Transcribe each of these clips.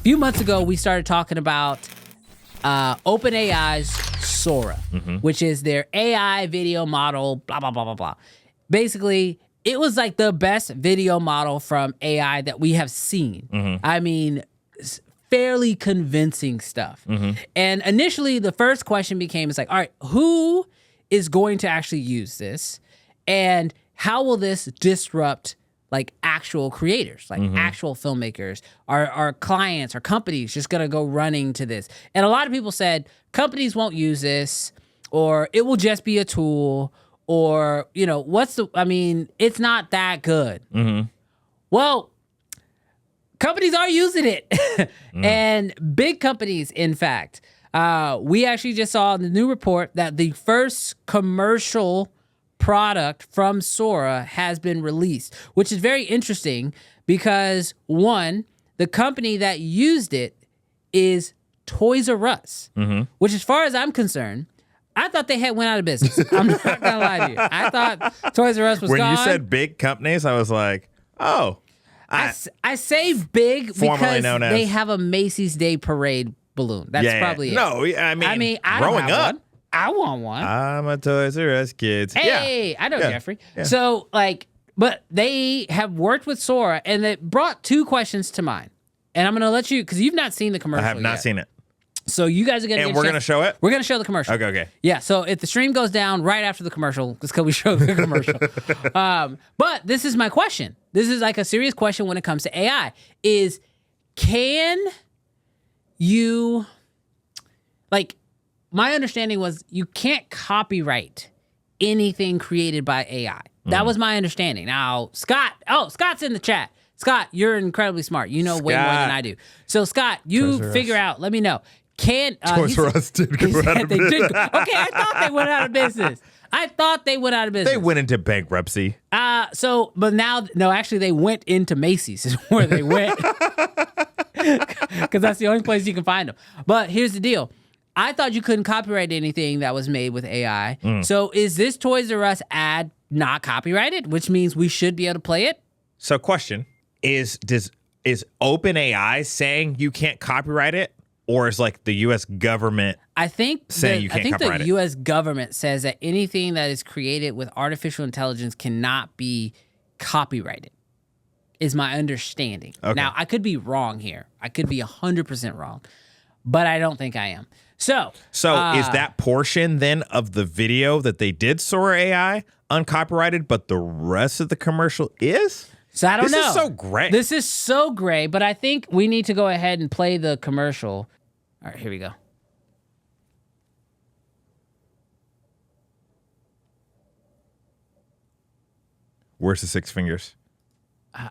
few months ago, we started talking about OpenAI's Sora, which is their AI video model, blah, blah, blah, blah, blah. Basically, it was like the best video model from AI that we have seen. I mean, fairly convincing stuff. And initially, the first question became, it's like, all right, who is going to actually use this? And how will this disrupt like actual creators, like actual filmmakers? Our clients, our companies just gonna go running to this? And a lot of people said companies won't use this, or it will just be a tool, or, you know, it's not that good. Well, companies are using it. And big companies, in fact. We actually just saw in the new report that the first commercial product from Sora has been released, which is very interesting because, one, the company that used it is Toys R Us, which, as far as I'm concerned, I thought they had went out of business. I'm not gonna lie to you. I thought Toys R Us was gone. When you said big companies, I was like, oh. I say big because they have a Macy's Day Parade balloon. That's probably it. No, I mean growing up, one. I want one. I'm a Toys R Us kid. Hey, I know Jeffrey. Yeah. So, but they have worked with Sora, and it brought two questions to mind. And I'm going to let you, because you've not seen the commercial I have not yet. So So you guys are going to And we're going to show it? We're going to show the commercial. Okay. Yeah, so if the stream goes down right after the commercial, it's because we show the commercial. But this is my question. This is like a serious question when it comes to AI. Can you, my understanding was you can't copyright anything created by AI. That was my understanding. Now, Scott's in the chat. Scott, you're incredibly smart. You know way more than I do. So, Scott, you figure out, let me know. Toys R Us did go out of business. Okay, I thought they went out of business. They went into bankruptcy. But now, no, actually, they went into Macy's is where they went. Because that's the only place you can find them. But here's the deal. I thought you couldn't copyright anything that was made with AI. So is this Toys R Us ad not copyrighted, which means we should be able to play it? So question, is OpenAI saying you can't copyright it? Or is like the U.S. government saying you can't copyright it? I think the U.S. government says that anything that is created with artificial intelligence cannot be copyrighted, is my understanding. Okay. Now, I could be wrong here. I could be 100% wrong, but I don't think I am. So is that portion then of the video that they did Sora AI uncopyrighted, but the rest of the commercial is? So I don't know. This is so gray. This is so gray, but I think we need to go ahead and play the commercial. All right, here we go. Where's the 6 fingers?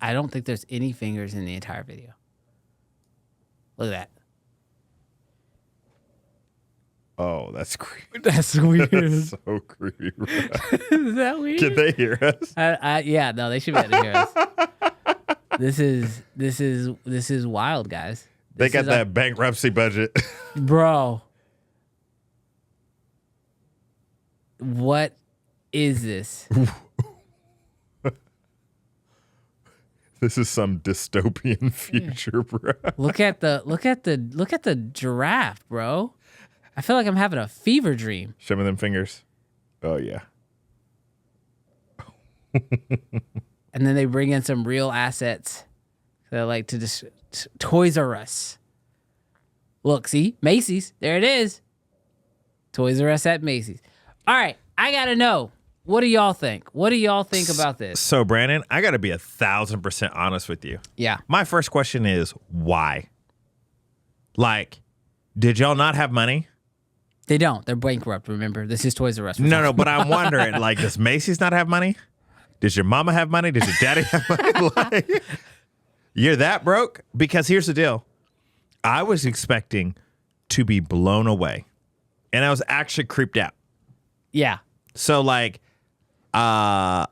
I don't think there's any fingers in the entire video. Look at that. Oh, that's creepy. That's weird. That's so creepy. Is that weird? Can they hear us? Yeah, no, they should be able to hear us. This is wild, guys. They got that bankruptcy budget. Bro. What is this? This is some dystopian future, bro. Look at the giraffe, bro. I feel like I'm having a fever dream. Show me them fingers. Oh yeah. And then they bring in some real assets. They're like to just Toys R Us. Look, see? Macy's. There it is. Toys R Us at Macy's. All right. I got to know. What do y'all think? What do y'all think about this? So, Brandon, I got to be 1,000% honest with you. Yeah. My first question is, why? Like, did y'all not have money? They don't. They're bankrupt, remember? This is Toys R Us. No, but I'm wondering, like, does Macy's not have money? Does your mama have money? Does your daddy have money? Like, you're that broke? Because here's the deal. I was expecting to be blown away. And I was actually creeped out. Yeah. So, like, I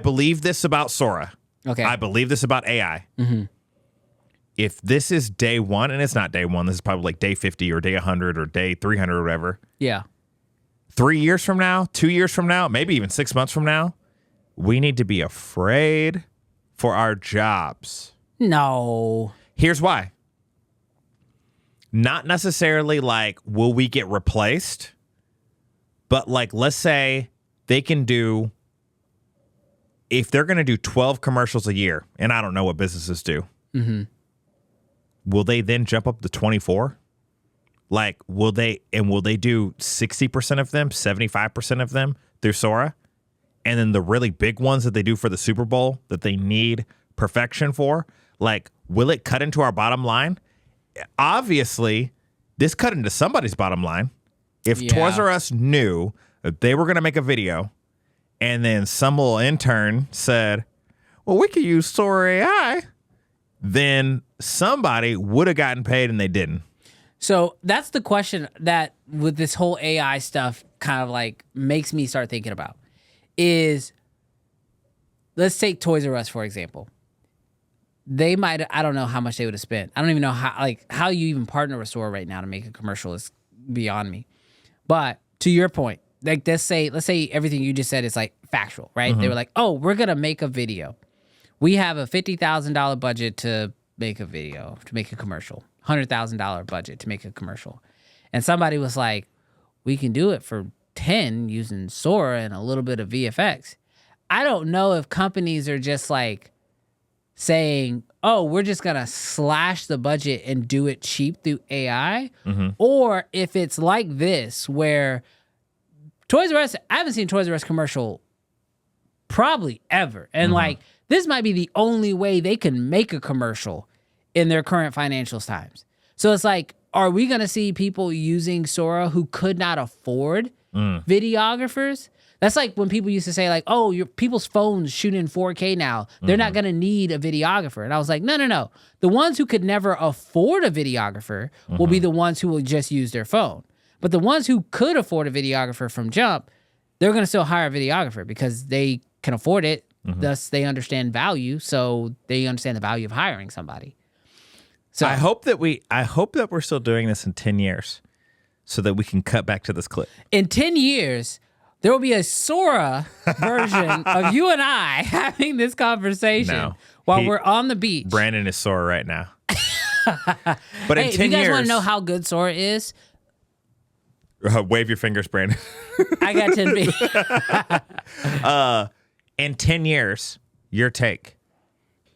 believe this about Sora. Okay. I believe this about AI. Mm-hmm. If this is day one, and it's not day one, this is probably like day 50 or day 100 or day 300 or whatever. Yeah. 3 years from now, 2 years from now, maybe even 6 months from now, we need to be afraid for our jobs. No. Here's why. Not necessarily like, will we get replaced? But like, let's say they can do, if they're going to do 12 commercials a year, and I don't know what businesses do, will they then jump up to 24? Like, will they do 60% of them, 75% of them through Sora? And then the really big ones that they do for the Super Bowl that they need perfection for, like, will it cut into our bottom line? Obviously, this cut into somebody's bottom line. If Toys R Us knew that they were going to make a video and then some little intern said, well, we could use Sora AI, then somebody would have gotten paid and they didn't. So that's the question that with this whole AI stuff kind of like makes me start thinking about is, let's take Toys R Us, for example. They might, I don't know how much they would have spent. I don't even know how you even partner with Sora right now to make a commercial is beyond me. But to your point, like let's say everything you just said is like factual, right? They were like, oh, we're going to make a video. We have a $50,000 budget to make a video, to make a commercial. $100,000 budget to make a commercial. And somebody was like, we can do it for 10 using Sora and a little bit of VFX. I don't know if companies are just like saying, oh, we're just going to slash the budget and do it cheap through AI, or if it's like this where Toys R Us, I haven't seen Toys R Us commercial probably ever. And like, this might be the only way they can make a commercial in their current financial times. So it's like, are we going to see people using Sora who could not afford videographers? That's like when people used to say like, oh, your people's phones shoot in 4K now. They're not going to need a videographer. And I was like, no. The ones who could never afford a videographer will be the ones who will just use their phone. But the ones who could afford a videographer from jump, they're going to still hire a videographer because they can afford it. Thus, they understand value. So they understand the value of hiring somebody. So I hope that we're still doing this in 10 years so that we can cut back to this clip. In 10 years, there will be a Sora version of you and I having this conversation while we're on the beach. Brandon is Sora right now. But in 10 years... if you guys want to know how good Sora is... wave your fingers, Brandon. I got 10 feet. In 10 years, your take.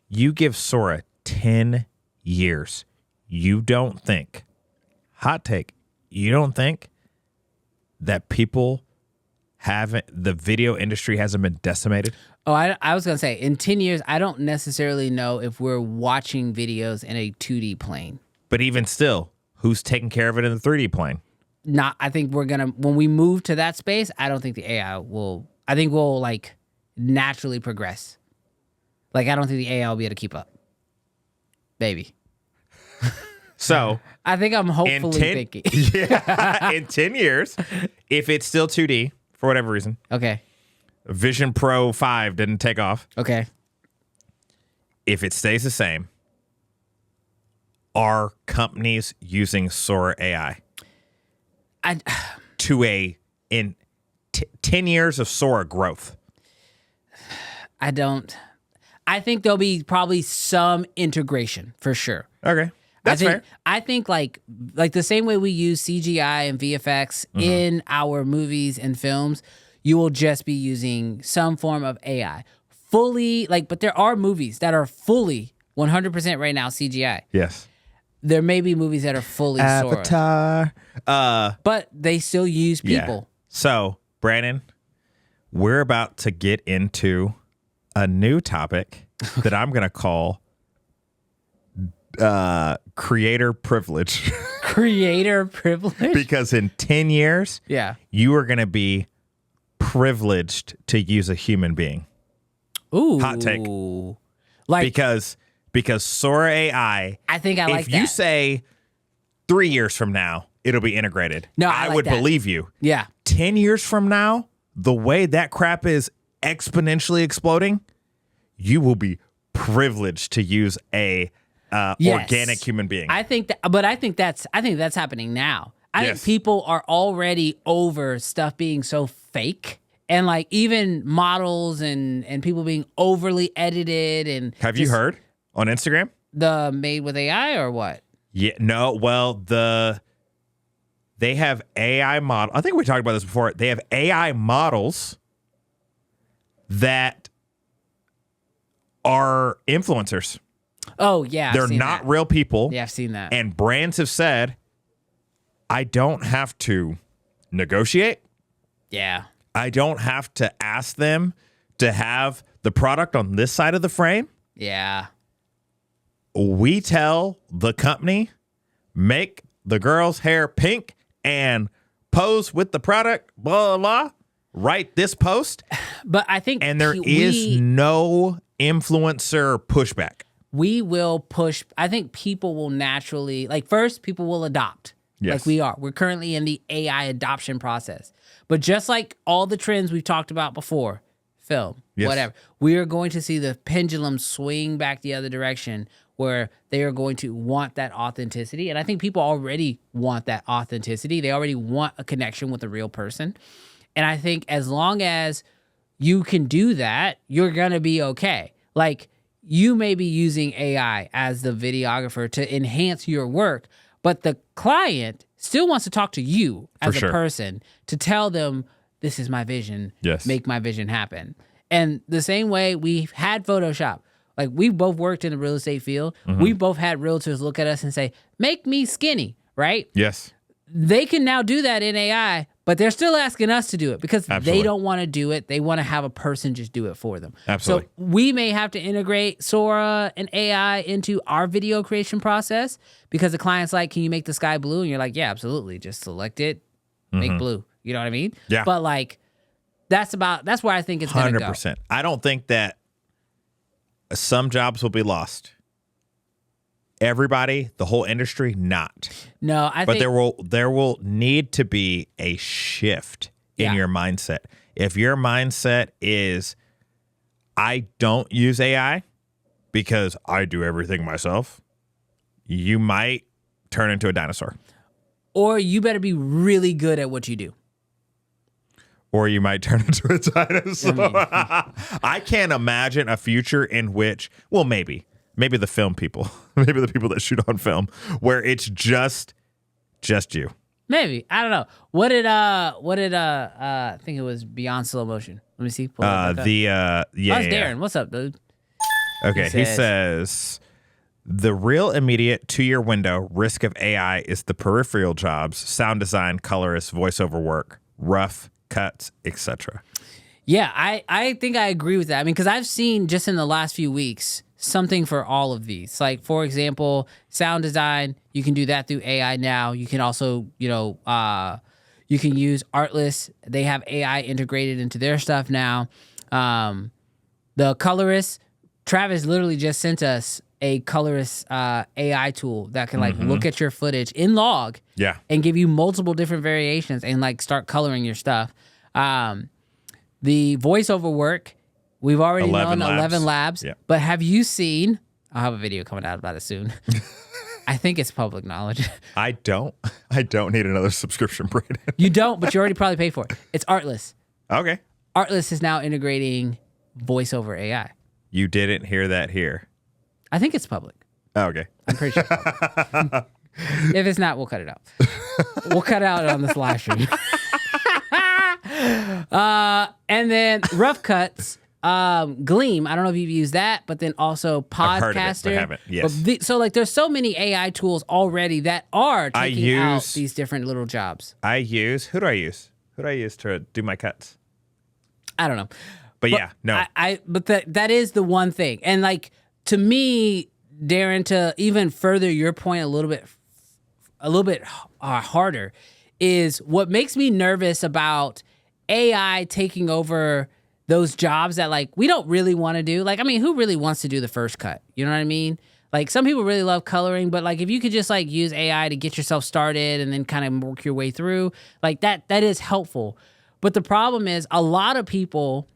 You give Sora 10 years. You don't think, hot take, you don't think that people the video industry hasn't been decimated? Oh, I was going to say, in 10 years, I don't necessarily know if we're watching videos in a 2D plane. But even still, who's taking care of it in the 3D plane? I think we're going to, when we move to that space, I don't think the AI I think we'll like naturally progress. Like, I don't think the AI will be able to keep up. Baby. So I think I'm hopefully thinking. In 10 years, if it's still 2D, for whatever reason. Okay. Vision Pro 5 didn't take off. Okay. If it stays the same, are companies using Sora AI? In 10 years of Sora growth? I think there'll be probably some integration for sure. Okay. That's fair. I think like the same way we use CGI and VFX in our movies and films, you will just be using some form of AI. Fully, but there are movies that are fully 100% right now CGI. Yes. There may be movies that are fully Avatar. Sora. But they still use people. Yeah. So, Brandon, we're about to get into a new topic that I'm going to call creator privilege. Creator privilege? Because in 10 years, you are going to be privileged to use a human being. Ooh. Hot take. Because Sora AI, I think I like that. If you say 3 years from now, it'll be integrated. No, I like would that. believe you. Yeah. 10 years from now, the way that crap is exponentially exploding, you will be privileged to use a organic human being. I think that's happening now. I think people are already over stuff being so fake, and like even models and people being overly edited. And have you heard on Instagram? The made with AI or what? Yeah, no. Well, they have AI model. I think we talked about this before. They have AI models that are influencers. Oh yeah, They're not real people. Yeah, I've seen that. And brands have said, I don't have to negotiate. Yeah. I don't have to ask them to have the product on this side of the frame. Yeah. We tell the company, make the girl's hair pink and pose with the product, blah, blah, blah. Write this post. But I think... And there is no influencer pushback. We will push... I think people will naturally... Like, first, people will adopt. Yes. Like we are. We're currently in the AI adoption process. But just like all the trends we've talked about before, film, whatever, we are going to see the pendulum swing back the other direction where they are going to want that authenticity. And I think people already want that authenticity. They already want a connection with a real person. And I think as long as you can do that, you're going to be okay. Like, you may be using AI as the videographer to enhance your work, but the client still wants to talk to you as a person to tell them, this is my vision, make my vision happen. And the same way we've had Photoshop. Like, we've both worked in the real estate field. Mm-hmm. We've both had realtors look at us and say, make me skinny, right? Yes. They can now do that in AI, but they're still asking us to do it because they don't want to do it. They want to have a person just do it for them. Absolutely. So we may have to integrate Sora and AI into our video creation process because the client's like, can you make the sky blue? And you're like, yeah, absolutely. Just select it, make blue. You know what I mean? Yeah. But like, that's where I think it's going to go. 100%. I don't think that some jobs will be lost. Everybody, the whole industry, not. No, I think there will need to be a shift in your mindset. If your mindset is, I don't use AI because I do everything myself, you might turn into a dinosaur. Or you better be really good at what you do. Or you might turn into a dinosaur. I can't imagine a future in which, well, maybe the film people, maybe the people that shoot on film, where it's just you. Maybe. I don't know. What did I think it was Beyond Slow Motion. Let me see. Pull Darren. What's up, dude? Okay, he says the real immediate 2-year window risk of AI is the peripheral jobs, sound design, colorist, voiceover work, rough cuts, etc. Yeah, I think I agree with that. I mean, because I've seen just in the last few weeks something for all of these. Like, for example, sound design, you can do that through AI now. You can also, you can use Artlist. They have AI integrated into their stuff now. The colorist, Travis literally just sent us a colorist AI tool that can like look at your footage in log and give you multiple different variations and like start coloring your stuff. The voiceover work, we've already known 11 labs, but have you seen, I'll have a video coming out about it soon. I think it's public knowledge. I don't need another subscription, Brandon. You don't, but you already probably paid for it. It's Artlist. Okay. Artlist is now integrating voiceover AI. You didn't hear that here. I think it's public. Oh, okay. I'm pretty sure. If it's not, we'll cut it out. We'll cut it out on this live stream. And then rough cuts, Gleam. I don't know if you've used that, but then also Podcaster. I've heard of it, but haven't. Yes. So like, there's so many AI tools already that are taking out these different little jobs. Who do I use? Who do I use to do my cuts? I don't know. But yeah, no. But that is the one thing. And like, to me, Darren, to even further your point a little bit harder, is what makes me nervous about AI taking over those jobs that like we don't really want to do. Like, I mean, who really wants to do the first cut? You know what I mean? Like, some people really love coloring, but like if you could just like use AI to get yourself started and then kind of work your way through, like that is helpful. But the problem is a lot of people,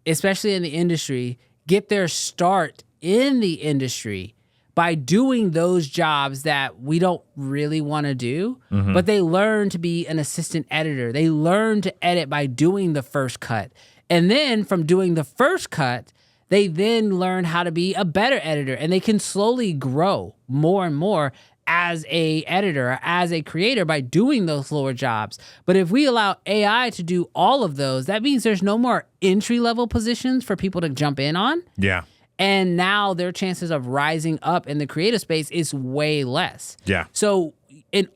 especially in the industry, get their start in the industry by doing those jobs that we don't really want to do, but they learn to be an assistant editor. They learn to edit by doing the first cut. And then from doing the first cut, they then learn how to be a better editor, and they can slowly grow more and more as a editor, or as a creator by doing those lower jobs. But if we allow AI to do all of those, that means there's no more entry-level positions for people to jump in on. Yeah. And now their chances of rising up in the creative space is way less. Yeah. So if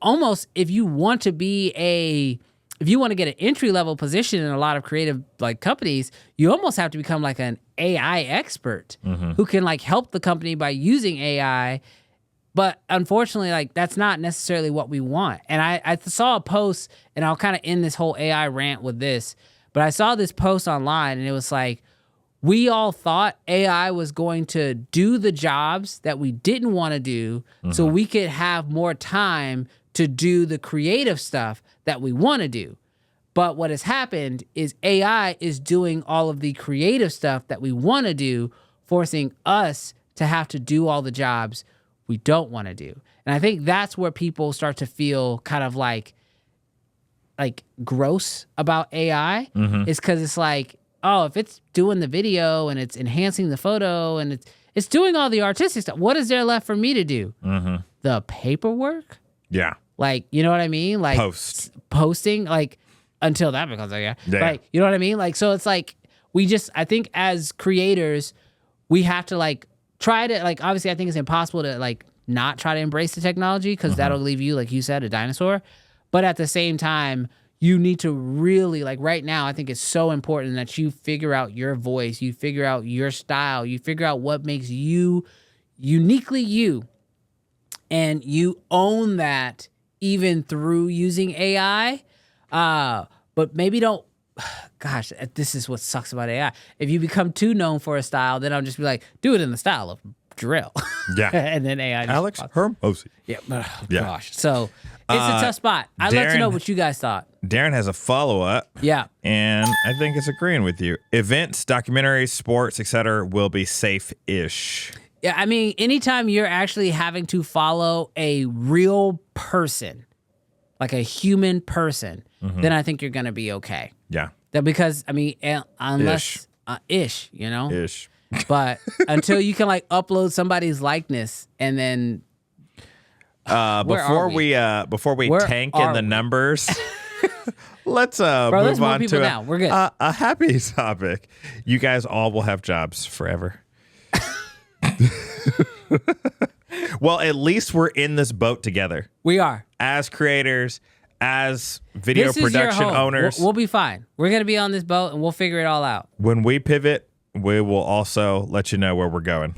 you want to get an entry-level position in a lot of creative like companies, you almost have to become like an AI expert who can like help the company by using AI. But unfortunately, like that's not necessarily what we want. And I saw a post, and I'll kind of end this whole AI rant with this, but I saw this post online, and it was like, we all thought AI was going to do the jobs that we didn't want to do so we could have more time to do the creative stuff that we want to do. But what has happened is AI is doing all of the creative stuff that we want to do, forcing us to have to do all the jobs we don't want to do. And I think that's where people start to feel kind of like gross about AI is because it's like, oh, if it's doing the video and it's enhancing the photo and it's doing all the artistic stuff, what is there left for me to do? The paperwork? Yeah. Like, you know what I mean? Like posting, like until that becomes like, like, you know what I mean? Like, so it's like, I think as creators, we have to like try to like, obviously I think it's impossible to like not try to embrace the technology because that'll leave you, like you said, a dinosaur. But at the same time, you need to really, like right now, I think it's so important that you figure out your voice, you figure out your style, you figure out what makes you uniquely you, and you own that even through using AI. But maybe don't, gosh, this is what sucks about AI. If you become too known for a style, then I'll just be like, do it in the style of Jarrell. Yeah. And then AI. Alex Hermosi. Yeah. Oh, gosh. So it's a tough spot. I'd love to know what you guys thought. Darren has a follow-up. Yeah. And I think it's agreeing with you. Events, documentaries, sports, etc. will be safe-ish. Yeah, I mean, anytime you're actually having to follow a real person, like a human person, then I think you're going to be okay. Yeah. Because, I mean, unless... Ish, you know? Ish. But until you can, like, upload somebody's likeness and then... Before we tank in the numbers... Let's move on to now. We're good. A happy topic. You guys all will have jobs forever. Well, at least we're in this boat together. We are. As creators, as video production owners. We'll be fine. We're going to be on this boat, and we'll figure it all out. When we pivot, we will also let you know where we're going.